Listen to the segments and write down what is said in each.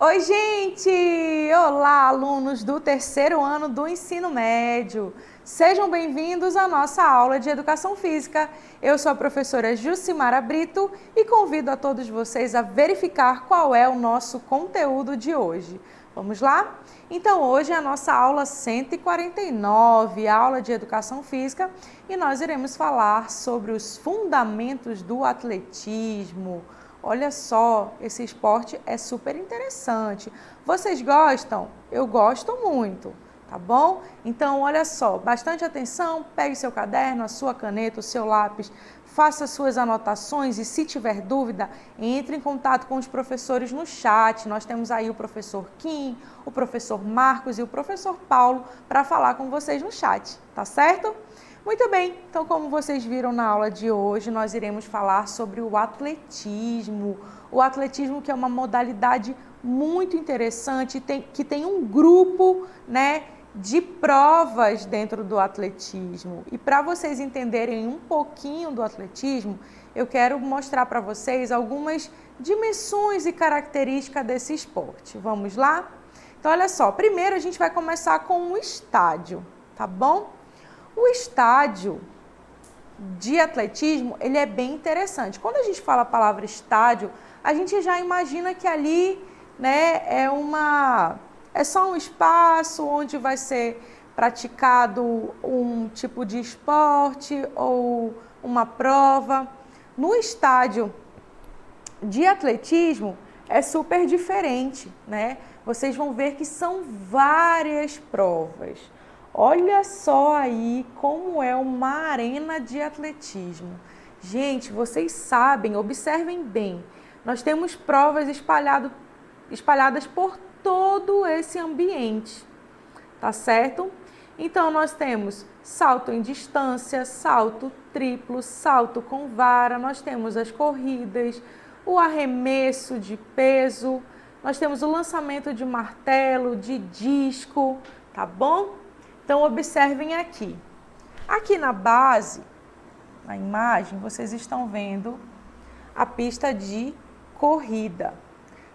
Oi, gente! Olá, alunos do terceiro ano do ensino médio. Sejam bem-vindos à nossa aula de Educação Física. Eu sou a professora Jucimara Brito e convido a todos vocês a verificar qual é o nosso conteúdo de hoje. Vamos lá? Então, hoje é a nossa aula 149, aula de Educação Física, e nós iremos falar sobre os fundamentos do atletismo. Olha só, esse esporte é super interessante. Vocês gostam? Eu gosto muito, tá bom? Então, olha só, bastante atenção, pegue seu caderno, a sua caneta, o seu lápis, faça suas anotações e, se tiver dúvida, entre em contato com os professores no chat. Nós temos aí o professor Kim, o professor Marcos e o professor Paulo para falar com vocês no chat, tá certo? Muito bem, então como vocês viram na aula de hoje, nós iremos falar sobre o atletismo. O atletismo, que é uma modalidade muito interessante, que tem um grupo, de provas dentro do atletismo. E para vocês entenderem um pouquinho do atletismo, eu quero mostrar para vocês algumas dimensões e características desse esporte. Vamos lá? Então, olha só, primeiro a gente vai começar com o estádio, tá bom? O estádio de atletismo, ele é bem interessante. Quando a gente fala a palavra estádio, a gente já imagina que ali, é só um espaço onde vai ser praticado um tipo de esporte ou uma prova. No estádio de atletismo é super diferente, Vocês vão ver que são várias provas. Olha só aí como é uma arena de atletismo. Gente, vocês sabem, observem bem, nós temos provas espalhadas por todo esse ambiente, tá certo? Então, nós temos salto em distância, salto triplo, salto com vara, nós temos as corridas, o arremesso de peso, nós temos o lançamento de martelo, de disco, tá bom? Então, observem aqui. Aqui na base, na imagem, vocês estão vendo a pista de corrida.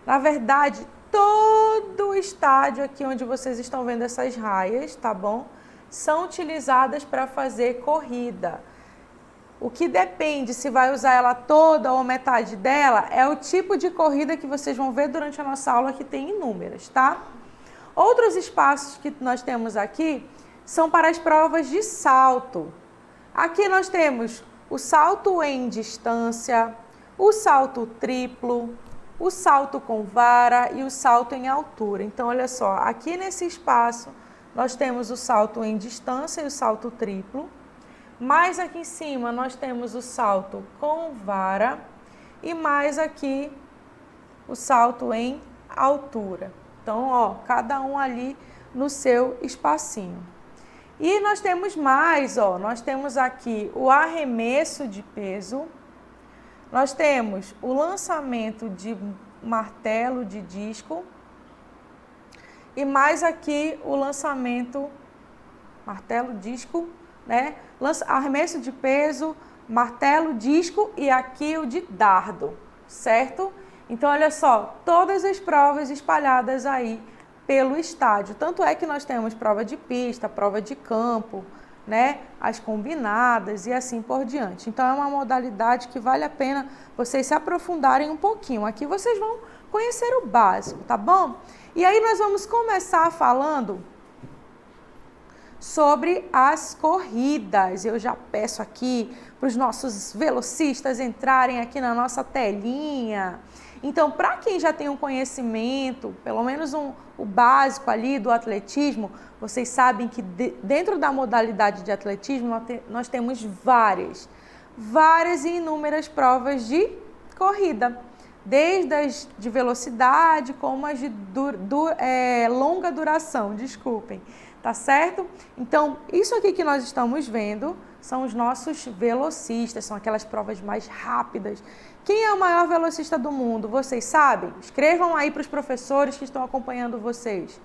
Na verdade, todo o estádio aqui onde vocês estão vendo essas raias, tá bom? São utilizadas para fazer corrida. O que depende se vai usar ela toda ou metade dela é o tipo de corrida que vocês vão ver durante a nossa aula, que tem inúmeras, tá? Outros espaços que nós temos aqui são para as provas de salto. Aqui nós temos o salto em distância, o salto triplo, o salto com vara e o salto em altura. Então, olha só, aqui nesse espaço nós temos o salto em distância e o salto triplo. Mais aqui em cima nós temos o salto com vara e mais aqui o salto em altura. Então, ó, cada um ali no seu espacinho. E nós temos mais, ó, nós temos aqui o arremesso de peso, nós temos o lançamento de martelo de disco e mais aqui o lançamento, martelo, disco, arremesso de peso, martelo, disco e aqui o de dardo, certo? Então, olha só, todas as provas espalhadas aí pelo estádio. Tanto é que nós temos prova de pista, prova de campo, as combinadas e assim por diante. Então, é uma modalidade que vale a pena vocês se aprofundarem um pouquinho. Aqui vocês vão conhecer o básico, tá bom? E aí nós vamos começar falando sobre as corridas. Eu já peço aqui para os nossos velocistas entrarem aqui na nossa telinha. Então, para quem já tem um conhecimento, pelo menos o básico ali do atletismo, vocês sabem que dentro da modalidade de atletismo nós temos várias e inúmeras provas de corrida, desde as de velocidade como as de longa duração, desculpem, tá certo? Então, isso aqui que nós estamos vendo são os nossos velocistas, são aquelas provas mais rápidas. Quem é o maior velocista do mundo? Vocês sabem? Escrevam aí para os professores que estão acompanhando vocês.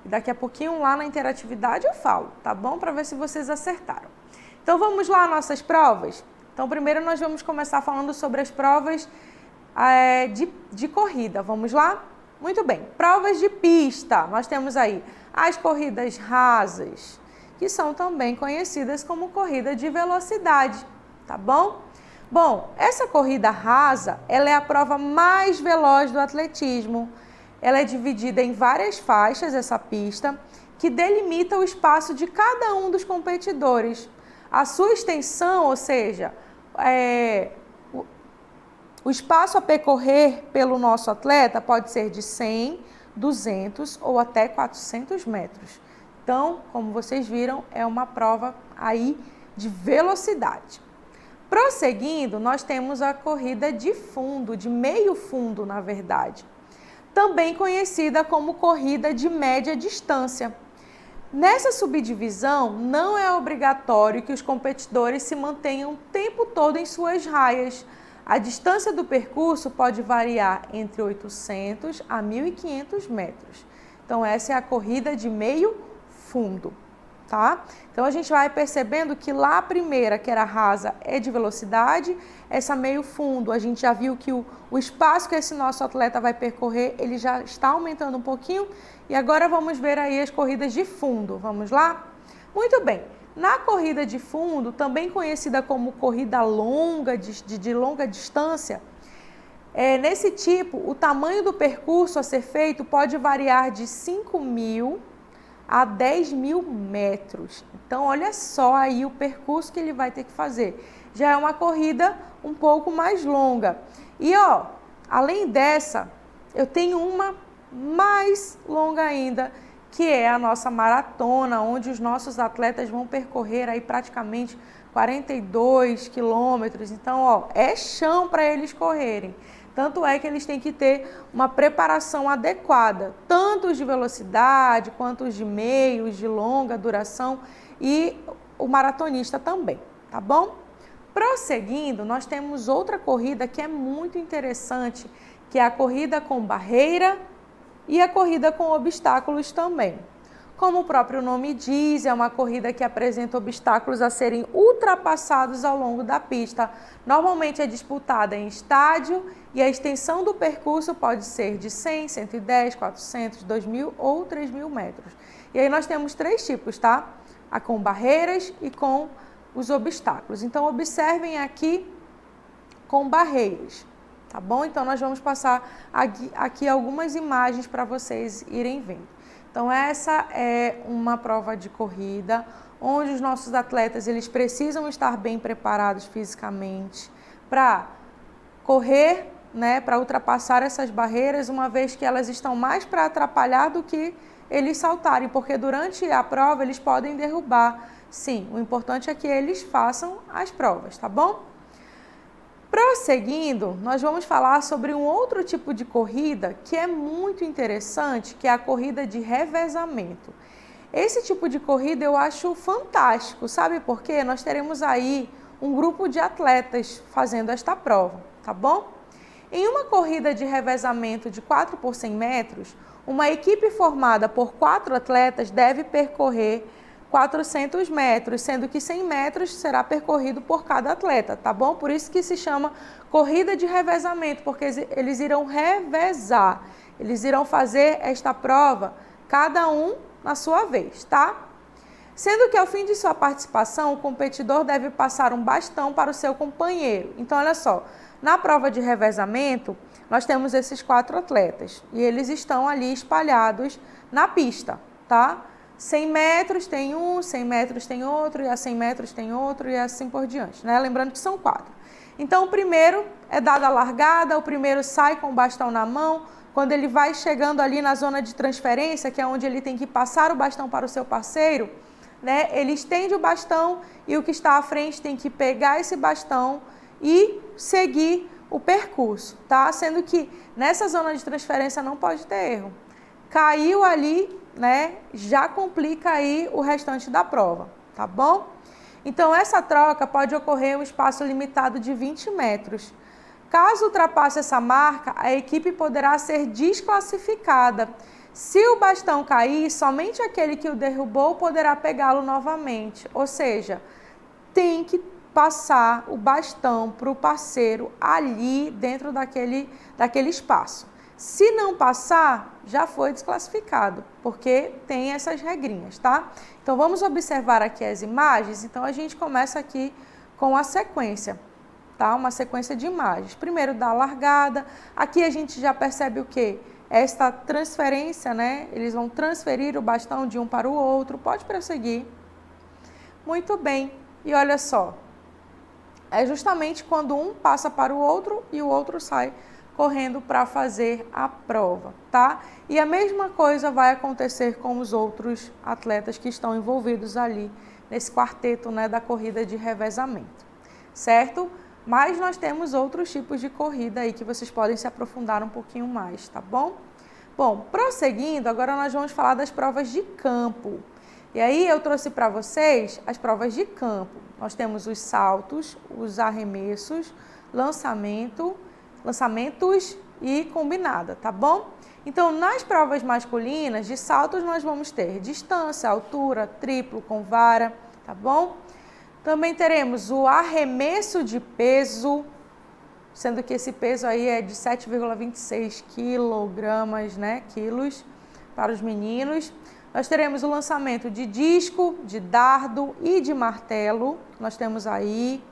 Daqui a pouquinho lá na interatividade eu falo, tá bom? Para ver se vocês acertaram. Então vamos lá, nossas provas? Então primeiro nós vamos começar falando sobre as provas de corrida. Vamos lá? Muito bem, provas de pista. Nós temos aí as corridas rasas, que são também conhecidas como corrida de velocidade, tá bom? Bom, essa corrida rasa, ela é a prova mais veloz do atletismo. Ela é dividida em várias faixas, essa pista, que delimita o espaço de cada um dos competidores. A sua extensão, ou seja, o espaço a percorrer pelo nosso atleta pode ser de 100, 200 ou até 400 metros. Então, como vocês viram, é uma prova aí de velocidade. Prosseguindo, nós temos a corrida de fundo, de meio fundo, na verdade. Também conhecida como corrida de média distância. Nessa subdivisão, não é obrigatório que os competidores se mantenham o tempo todo em suas raias. A distância do percurso pode variar entre 800 a 1.500 metros. Então, essa é a corrida de meio fundo, tá? Então, a gente vai percebendo que lá a primeira, que era rasa, é de velocidade. Essa meio fundo, a gente já viu que o espaço que esse nosso atleta vai percorrer, ele já está aumentando um pouquinho. E agora vamos ver aí as corridas de fundo. Vamos lá? Muito bem. Na corrida de fundo, também conhecida como corrida longa, de longa distância, nesse tipo, o tamanho do percurso a ser feito pode variar de 5.000 a 10.000 metros. Então, olha só aí o percurso que ele vai ter que fazer. Já é uma corrida um pouco mais longa. E, ó, além dessa, eu tenho uma mais longa ainda, que é a nossa maratona, onde os nossos atletas vão percorrer aí praticamente 42 quilômetros. Então, ó, é chão para eles correrem. Tanto é que eles têm que ter uma preparação adequada, tanto os de velocidade, quanto os de meios, de longa duração e o maratonista também, tá bom? Prosseguindo, nós temos outra corrida que é muito interessante, que é a corrida com barreira e a corrida com obstáculos também. Como o próprio nome diz, é uma corrida que apresenta obstáculos a serem ultrapassados ao longo da pista. Normalmente é disputada em estádio e a extensão do percurso pode ser de 100, 110, 400, 2.000 ou 3.000 metros. E aí nós temos três tipos, tá? A com barreiras e com os obstáculos. Então, observem aqui com barreiras, tá bom? Então, nós vamos passar aqui algumas imagens para vocês irem vendo. Então, essa é uma prova de corrida, onde os nossos atletas eles precisam estar bem preparados fisicamente para correr, né, para ultrapassar essas barreiras, uma vez que elas estão mais para atrapalhar do que eles saltarem, porque durante a prova eles podem derrubar. Sim, o importante é que eles façam as provas, tá bom? Prosseguindo, nós vamos falar sobre um outro tipo de corrida que é muito interessante, que é a corrida de revezamento. Esse tipo de corrida eu acho fantástico, sabe por quê? Nós teremos aí um grupo de atletas fazendo esta prova, tá bom? Em uma corrida de revezamento de 4 por 100 metros, uma equipe formada por 4 atletas deve percorrer 400 metros, sendo que 100 metros será percorrido por cada atleta, tá bom? Por isso que se chama corrida de revezamento, porque eles irão revezar, eles irão fazer esta prova, cada um na sua vez, tá? Sendo que ao fim de sua participação, o competidor deve passar um bastão para o seu companheiro. Então, olha só, na prova de revezamento, nós temos esses 4 atletas e eles estão ali espalhados na pista, tá? 100 metros tem um, 100 metros tem outro, e a 100 metros tem outro, e assim por diante, né? Lembrando que são 4. Então, o primeiro é dada a largada, o primeiro sai com o bastão na mão. Quando ele vai chegando ali na zona de transferência, que é onde ele tem que passar o bastão para o seu parceiro, né? Ele estende o bastão e o que está à frente tem que pegar esse bastão e seguir o percurso, tá? Sendo que nessa zona de transferência não pode ter erro. Caiu ali, né, já complica aí o restante da prova, tá bom? Então, essa troca pode ocorrer em um espaço limitado de 20 metros. Caso ultrapasse essa marca, a equipe poderá ser desclassificada. Se o bastão cair, somente aquele que o derrubou poderá pegá-lo novamente. Ou seja, tem que passar o bastão para o parceiro ali dentro daquele espaço. Se não passar, já foi desclassificado, porque tem essas regrinhas, tá? Então, vamos observar aqui as imagens. Então, a gente começa aqui com a sequência, tá? Uma sequência de imagens. Primeiro, da largada. Aqui a gente já percebe o quê? Esta transferência, né? Eles vão transferir o bastão de um para o outro. Pode prosseguir. Muito bem. E olha só. É justamente quando um passa para o outro e o outro sai correndo para fazer a prova, tá? E a mesma coisa vai acontecer com os outros atletas que estão envolvidos ali nesse quarteto, né, da corrida de revezamento, certo? Mas nós temos outros tipos de corrida aí que vocês podem se aprofundar um pouquinho mais, tá bom? Bom, prosseguindo, agora nós vamos falar das provas de campo. E aí eu trouxe para vocês as provas de campo. Nós temos os saltos, os arremessos, lançamentos e combinada, tá bom? Então, nas provas masculinas, de saltos, nós vamos ter distância, altura, triplo com vara, tá bom? Também teremos o arremesso de peso, sendo que esse peso aí é de 7,26 quilogramas, né, quilos, para os meninos. Nós teremos o lançamento de disco, de dardo e de martelo. Nós temos aí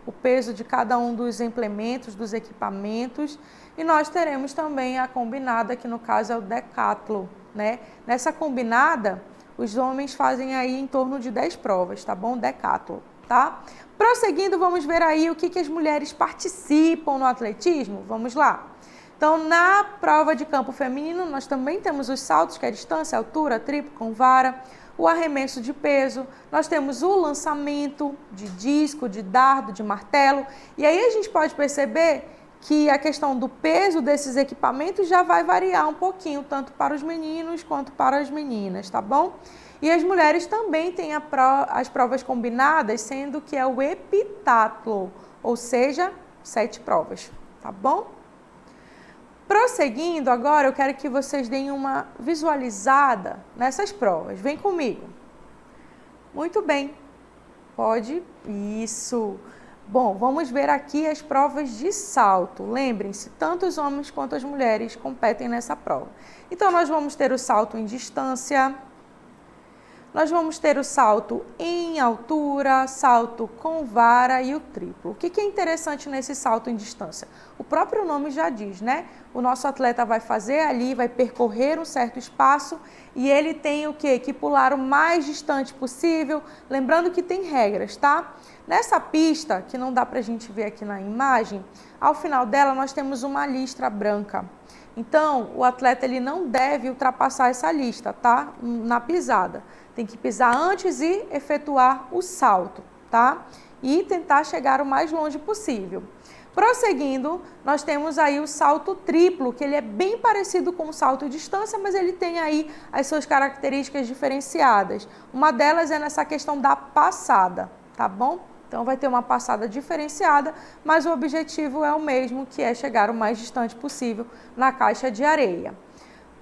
o peso de cada um dos implementos, dos equipamentos. E nós teremos também a combinada, que no caso é o decátlon, né? Nessa combinada, os homens fazem aí em torno de 10 provas, tá bom? Decátlon, tá? Prosseguindo, vamos ver aí o que as mulheres participam no atletismo. Vamos lá. Então, na prova de campo feminino, nós também temos os saltos, que é a distância, altura, triplo com vara, o arremesso de peso, nós temos o lançamento de disco, de dardo, de martelo. E aí a gente pode perceber que a questão do peso desses equipamentos já vai variar um pouquinho, tanto para os meninos quanto para as meninas, tá bom? E as mulheres também têm as provas combinadas, sendo que é o heptatlo, ou seja, 7 provas, tá bom? Prosseguindo, agora eu quero que vocês deem uma visualizada nessas provas. Vem comigo. Muito bem. Pode? Isso. Bom, vamos ver aqui as provas de salto. Lembrem-se, tanto os homens quanto as mulheres competem nessa prova. Então, nós vamos ter o salto em distância. Nós vamos ter o salto em altura, salto com vara e o triplo. O que é interessante nesse salto em distância? O próprio nome já diz, né? O nosso atleta vai fazer ali, vai percorrer um certo espaço e ele tem o quê? Que pular o mais distante possível. Lembrando que tem regras, tá? Nessa pista, que não dá pra gente ver aqui na imagem, ao final dela nós temos uma listra branca. Então, o atleta ele não deve ultrapassar essa lista, tá? Na pisada. Tem que pisar antes e efetuar o salto, tá? E tentar chegar o mais longe possível. Prosseguindo, nós temos aí o salto triplo, que ele é bem parecido com o salto de distância, mas ele tem aí as suas características diferenciadas. Uma delas é nessa questão da passada, tá bom? Então, vai ter uma passada diferenciada, mas o objetivo é o mesmo, que é chegar o mais distante possível na caixa de areia.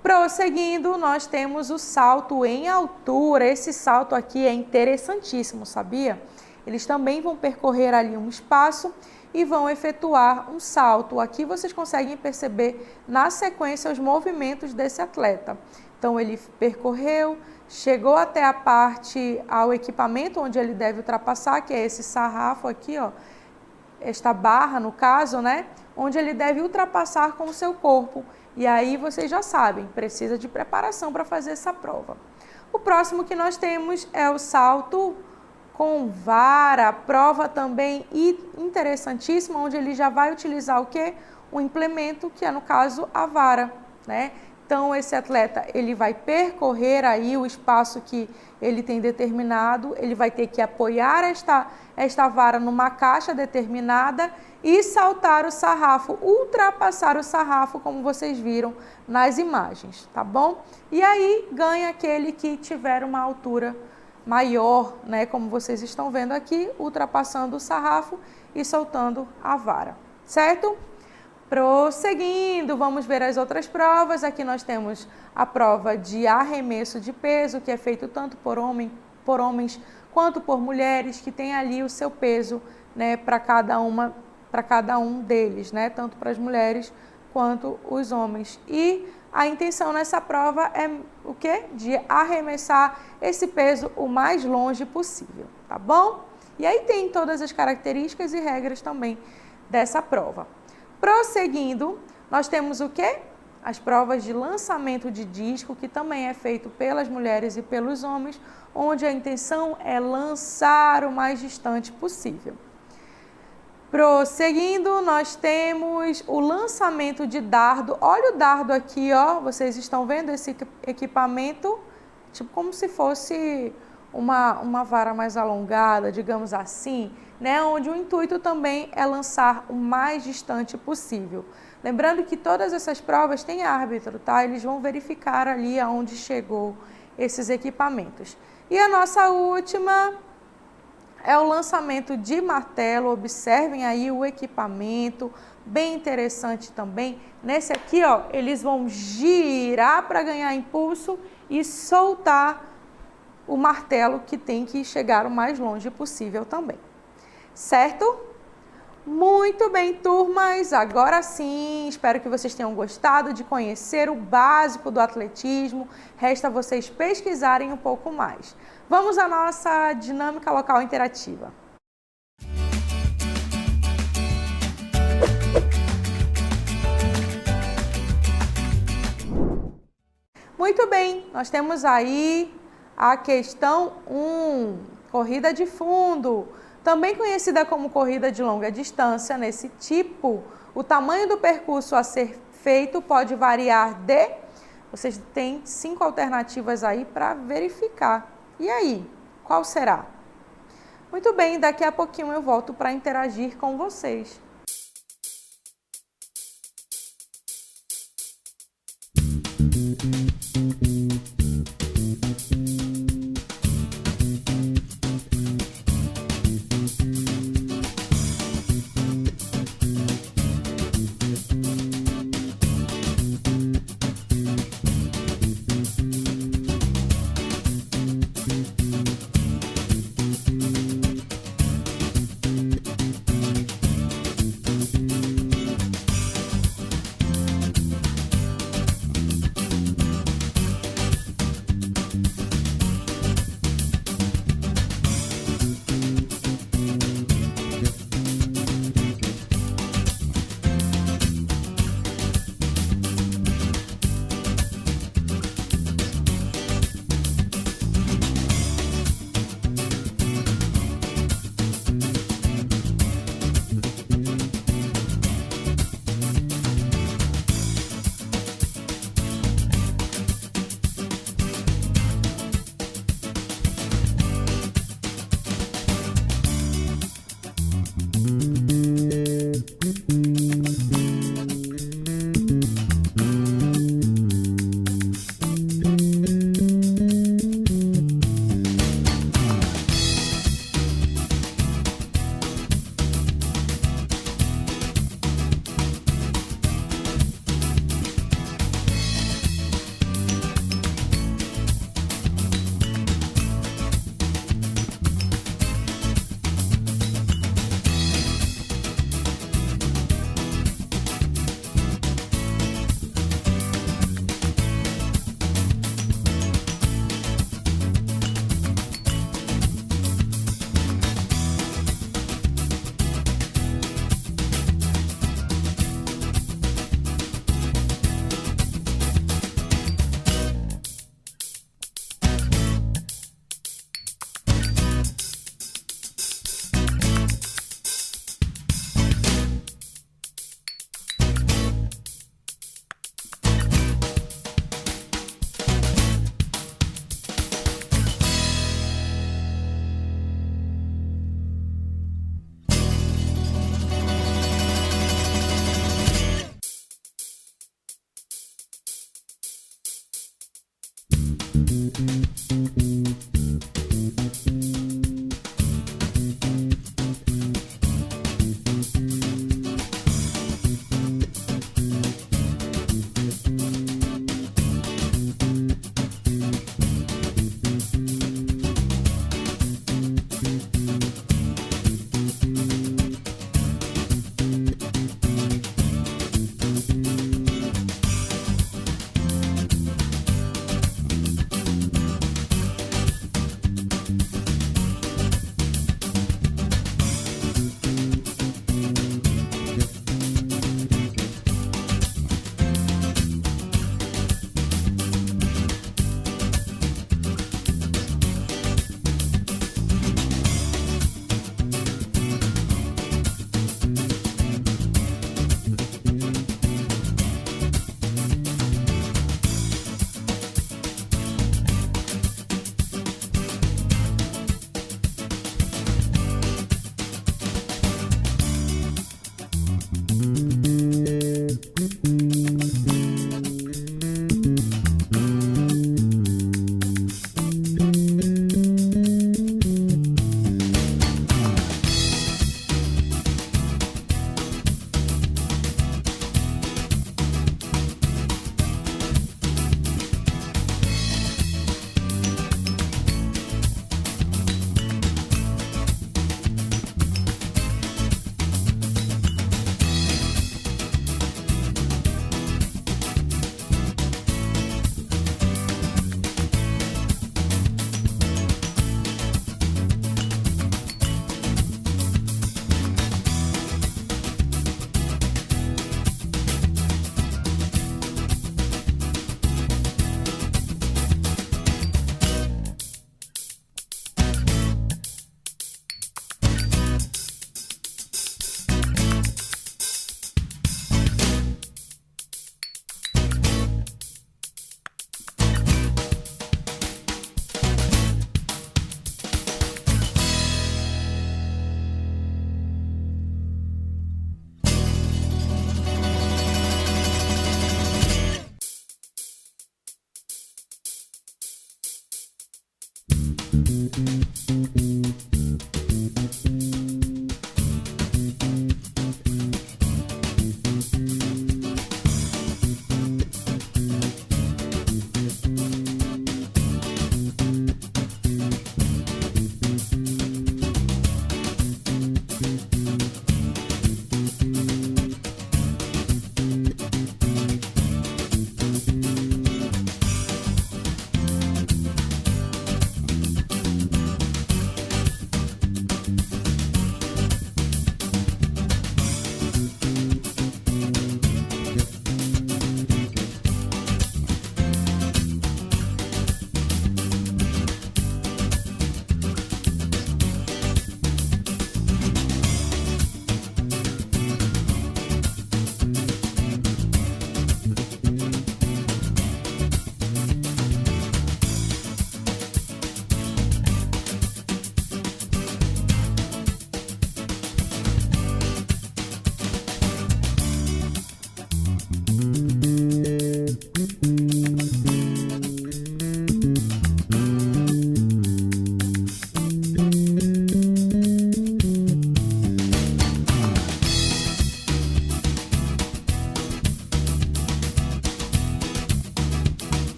Prosseguindo, nós temos o salto em altura. Esse salto aqui é interessantíssimo, sabia? Eles também vão percorrer ali um espaço e vão efetuar um salto. Aqui vocês conseguem perceber na sequência os movimentos desse atleta. Então, ele percorreu, chegou até a parte, ao equipamento onde ele deve ultrapassar, que é esse sarrafo aqui, ó, esta barra no caso, né, onde ele deve ultrapassar com o seu corpo. E aí vocês já sabem, precisa de preparação para fazer essa prova. O próximo que nós temos é o salto com vara, prova também interessantíssima, onde ele já vai utilizar o quê? Um implemento, que é no caso a vara, né? Então, esse atleta, ele vai percorrer aí o espaço que ele tem determinado, ele vai ter que apoiar esta vara numa caixa determinada e saltar o sarrafo, ultrapassar o sarrafo, como vocês viram nas imagens, tá bom? E aí, ganha aquele que tiver uma altura maior, né, como vocês estão vendo aqui, ultrapassando o sarrafo e soltando a vara, certo? Prosseguindo, vamos ver as outras provas. Aqui nós temos a prova de arremesso de peso, que é feito tanto por homens quanto por mulheres, que tem ali o seu peso, né, para cada um deles, né, tanto para as mulheres quanto os homens. E a intenção nessa prova é o quê? De arremessar esse peso o mais longe possível, tá bom? E aí tem todas as características e regras também dessa prova. Prosseguindo, nós temos o quê? As provas de lançamento de disco, que também é feito pelas mulheres e pelos homens, onde a intenção é lançar o mais distante possível. Prosseguindo, nós temos o lançamento de dardo. Olha o dardo aqui, ó. Vocês estão vendo esse equipamento? Tipo como se fosse uma vara mais alongada, digamos assim, né? Onde o intuito também é lançar o mais distante possível. Lembrando que todas essas provas têm árbitro, tá? Eles vão verificar ali aonde chegou esses equipamentos. E a nossa última é o lançamento de martelo. Observem aí o equipamento, bem interessante também. Nesse aqui, ó, eles vão girar para ganhar impulso e soltar o martelo, que tem que chegar o mais longe possível também. Certo? Muito bem, turmas, agora sim, espero que vocês tenham gostado de conhecer o básico do atletismo. Resta vocês pesquisarem um pouco mais. Vamos à nossa dinâmica local interativa. Muito bem, nós temos aí a questão 1, corrida de fundo. Também conhecida como corrida de longa distância, nesse tipo, o tamanho do percurso a ser feito pode variar de... Vocês têm 5 alternativas aí para verificar. E aí, qual será? Muito bem, daqui a pouquinho eu volto para interagir com vocês.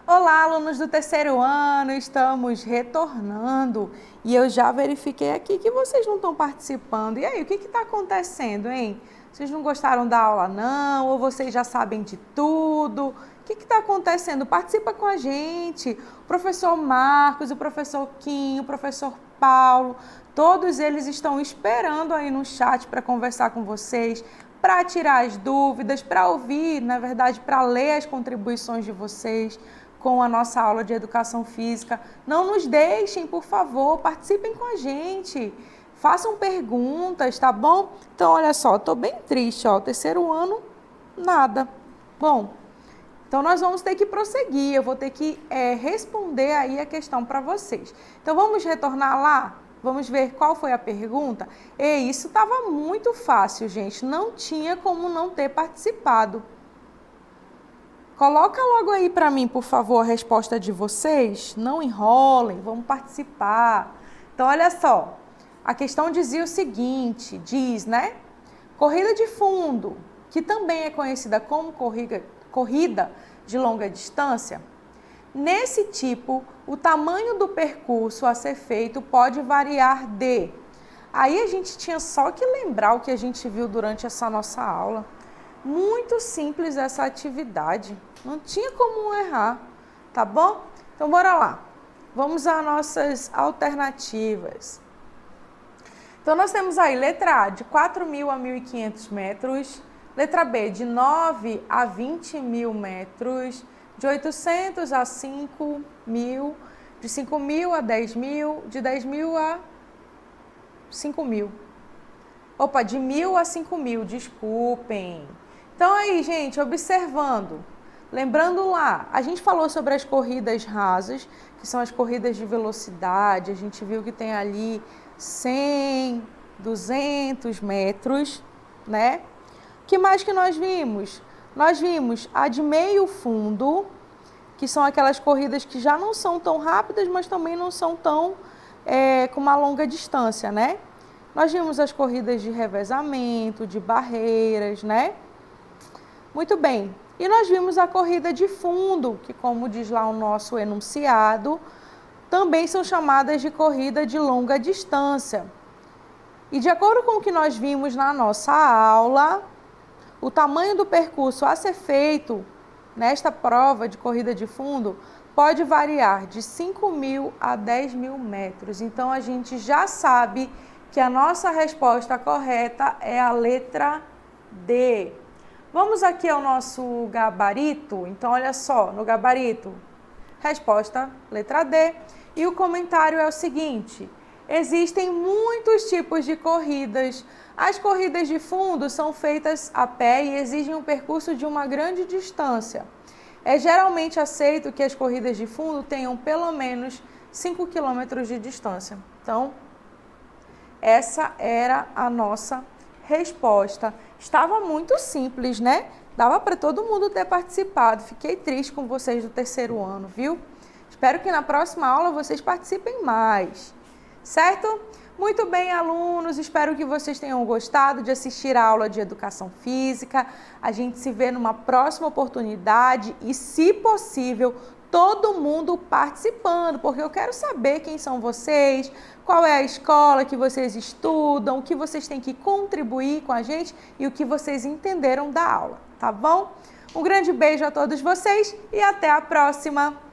Olá, alunos do terceiro ano, estamos retornando e eu já verifiquei aqui que vocês não estão participando. E aí, o que está acontecendo, hein? Vocês não gostaram da aula não? Ou vocês já sabem de tudo? O que está acontecendo? Participa com a gente. O professor Marcos, o professor Kim, o professor Paulo, todos eles estão esperando aí no chat para conversar com vocês, para tirar as dúvidas, para ouvir, na verdade, para ler as contribuições de vocês com a nossa aula de educação física. Não nos deixem, por favor, participem com a gente. Façam perguntas, tá bom? Então, olha só, eu tô bem triste, ó, terceiro ano, nada. Bom, então nós vamos ter que prosseguir, eu vou ter que responder aí a questão para vocês. Então, vamos retornar lá? Vamos ver qual foi a pergunta? E isso estava muito fácil, gente, não tinha como não ter participado. Coloca logo aí para mim, por favor, a resposta de vocês. Não enrolem, vamos participar. Então, olha só. A questão dizia o seguinte, né? Corrida de fundo, que também é conhecida como corrida de longa distância. Nesse tipo, o tamanho do percurso a ser feito pode variar de... Aí a gente tinha só que lembrar o que a gente viu durante essa nossa aula. Muito simples essa atividade, não tinha como errar, tá bom? Então bora lá, vamos às nossas alternativas. Então nós temos aí letra A de 4.000 a 1.500 metros, letra B de 9 a 20 mil metros, de 800 a 5.000, de 5.000 a 10.000, de 10.000 a 5.000. Opa, de 1.000 a 5.000, desculpem. Então aí, gente, observando, lembrando lá, a gente falou sobre as corridas rasas, que são as corridas de velocidade, a gente viu que tem ali 100, 200 metros, né? O que mais que nós vimos? Nós vimos a de meio fundo, que são aquelas corridas que já não são tão rápidas, mas também não são tão com uma longa distância, né? Nós vimos as corridas de revezamento, de barreiras, né? Muito bem. E nós vimos a corrida de fundo, que como diz lá o nosso enunciado, também são chamadas de corrida de longa distância. E de acordo com o que nós vimos na nossa aula, o tamanho do percurso a ser feito nesta prova de corrida de fundo pode variar de 5.000 a 10.000 metros. Então, a gente já sabe que a nossa resposta correta é a letra D. Vamos aqui ao nosso gabarito. Então, olha só, no gabarito, resposta letra D. E o comentário é o seguinte: existem muitos tipos de corridas. As corridas de fundo são feitas a pé e exigem um percurso de uma grande distância. É geralmente aceito que as corridas de fundo tenham pelo menos 5 km de distância. Então, essa era a nossa resposta. Estava muito simples, né? Dava para todo mundo ter participado. Fiquei triste com vocês do terceiro ano, viu? Espero que na próxima aula vocês participem mais, certo? Muito bem, alunos, espero que vocês tenham gostado de assistir a aula de Educação Física. A gente se vê numa próxima oportunidade e, se possível, todo mundo participando, porque eu quero saber quem são vocês, qual é a escola que vocês estudam, o que vocês têm que contribuir com a gente e o que vocês entenderam da aula, tá bom? Um grande beijo a todos vocês e até a próxima!